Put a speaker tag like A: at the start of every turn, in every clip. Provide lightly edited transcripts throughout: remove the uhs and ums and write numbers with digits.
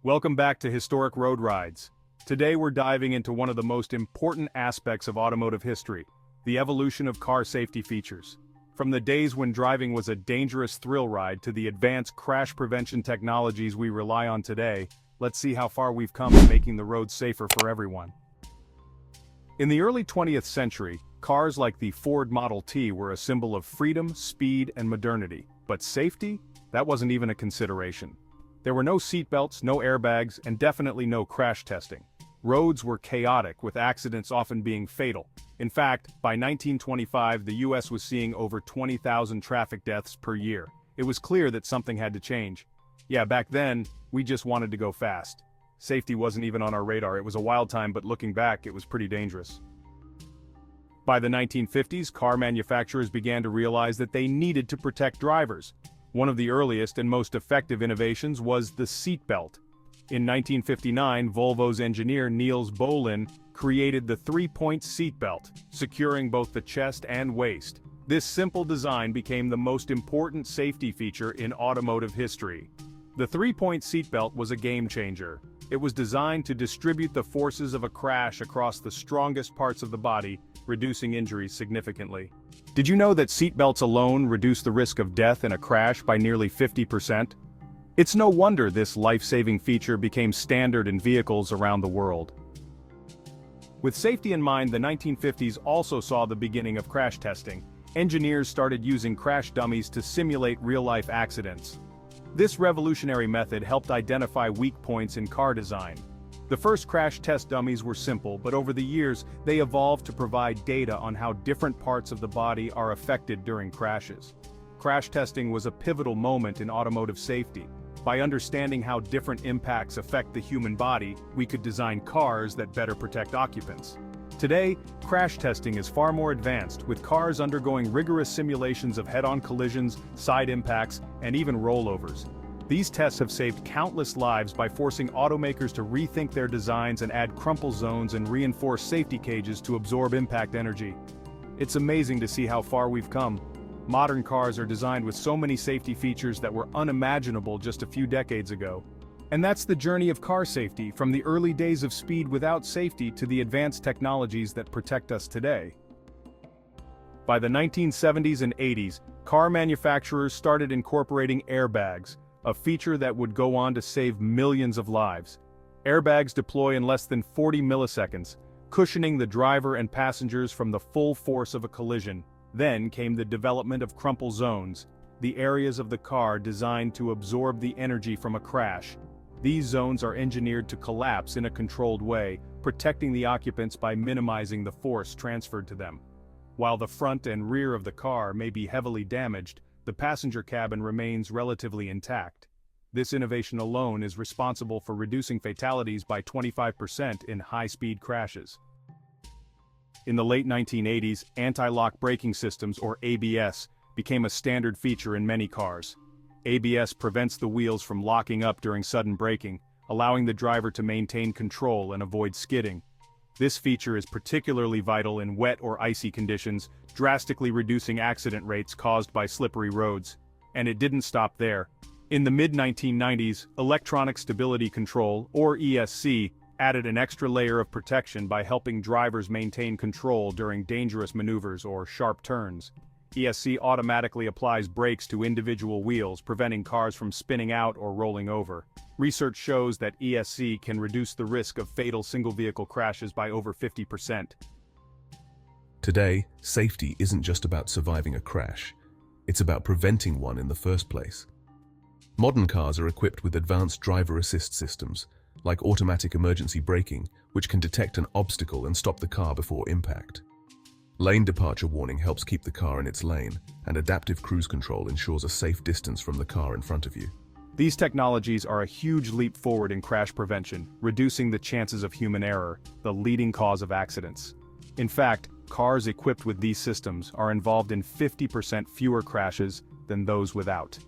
A: Welcome back to Historic Road Rides. Today we're diving into one of the most important aspects of automotive history, the evolution of car safety features. From the days when driving was a dangerous thrill ride to the advanced crash prevention technologies we rely on today, let's see how far we've come in making the roads safer for everyone. In the early 20th century, cars like the Ford Model T were a symbol of freedom, speed, and modernity. But safety? That wasn't even a consideration. There were no seatbelts, no airbags, and definitely no crash testing. Roads were chaotic, with accidents often being fatal. In fact, by 1925, the US was seeing over 20,000 traffic deaths per year. It was clear that something had to change. Yeah, back then, we just wanted to go fast. Safety wasn't even on our radar. It was a wild time, but looking back, it was pretty dangerous. By the 1950s, car manufacturers began to realize that they needed to protect drivers. One of the earliest and most effective innovations was the seatbelt. In 1959, Volvo's engineer Nils Bohlin created the three-point seatbelt, securing both the chest and waist. This simple design became the most important safety feature in automotive history. The three-point seatbelt was a game-changer. It was designed to distribute the forces of a crash across the strongest parts of the body, reducing injuries significantly. Did you know that seatbelts alone reduce the risk of death in a crash by nearly 50%? It's no wonder this life-saving feature became standard in vehicles around the world. With safety in mind, the 1950s also saw the beginning of crash testing. Engineers started using crash dummies to simulate real-life accidents. This revolutionary method helped identify weak points in car design. The first crash test dummies were simple, but over the years, they evolved to provide data on how different parts of the body are affected during crashes. Crash testing was a pivotal moment in automotive safety. By understanding how different impacts affect the human body, we could design cars that better protect occupants. Today, crash testing is far more advanced, with cars undergoing rigorous simulations of head-on collisions, side impacts, and even rollovers. These tests have saved countless lives by forcing automakers to rethink their designs and add crumple zones and reinforce safety cages to absorb impact energy. It's amazing to see how far we've come. Modern cars are designed with so many safety features that were unimaginable just a few decades ago. And that's the journey of car safety, from the early days of speed without safety to the advanced technologies that protect us today. By the 1970s and 80s, car manufacturers started incorporating airbags, a feature that would go on to save millions of lives. Airbags deploy in less than 40 milliseconds, cushioning the driver and passengers from the full force of a collision. Then came the development of crumple zones, the areas of the car designed to absorb the energy from a crash. These zones are engineered to collapse in a controlled way, protecting the occupants by minimizing the force transferred to them. While the front and rear of the car may be heavily damaged, the passenger cabin remains relatively intact. This innovation alone is responsible for reducing fatalities by 25% in high-speed crashes. In the late 1980s, anti-lock braking systems, or ABS, became a standard feature in many cars. ABS prevents the wheels from locking up during sudden braking, allowing the driver to maintain control and avoid skidding. This feature is particularly vital in wet or icy conditions, drastically reducing accident rates caused by slippery roads. And it didn't stop there. In the mid-1990s, electronic stability control, or ESC, added an extra layer of protection by helping drivers maintain control during dangerous maneuvers or sharp turns. ESC automatically applies brakes to individual wheels, preventing cars from spinning out or rolling over. Research shows that ESC can reduce the risk of fatal single-vehicle crashes by over 50%.
B: Today, safety isn't just about surviving a crash. It's about preventing one in the first place. Modern cars are equipped with advanced driver assist systems, like automatic emergency braking, which can detect an obstacle and stop the car before impact. Lane departure warning helps keep the car in its lane, and adaptive cruise control ensures a safe distance from the car in front of you.
A: These technologies are a huge leap forward in crash prevention, reducing the chances of human error, the leading cause of accidents. In fact, cars equipped with these systems are involved in 50% fewer crashes than those without.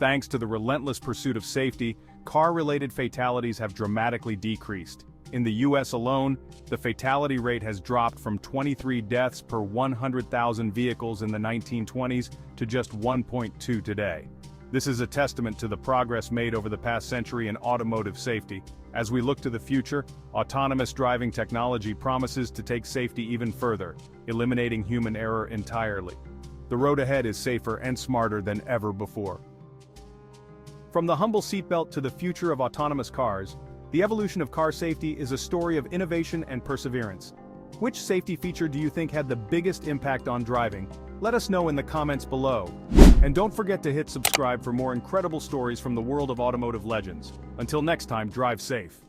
A: Thanks to the relentless pursuit of safety, car-related fatalities have dramatically decreased. In the US alone, the fatality rate has dropped from 23 deaths per 100,000 vehicles in the 1920s to just 1.2 today. This is a testament to the progress made over the past century in automotive safety. As we look to the future, autonomous driving technology promises to take safety even further, eliminating human error entirely. The road ahead is safer and smarter than ever before. From the humble seatbelt to the future of autonomous cars, the evolution of car safety is a story of innovation and perseverance. Which safety feature do you think had the biggest impact on driving? Let us know in the comments below. And don't forget to hit subscribe for more incredible stories from the world of automotive legends. Until next time, drive safe.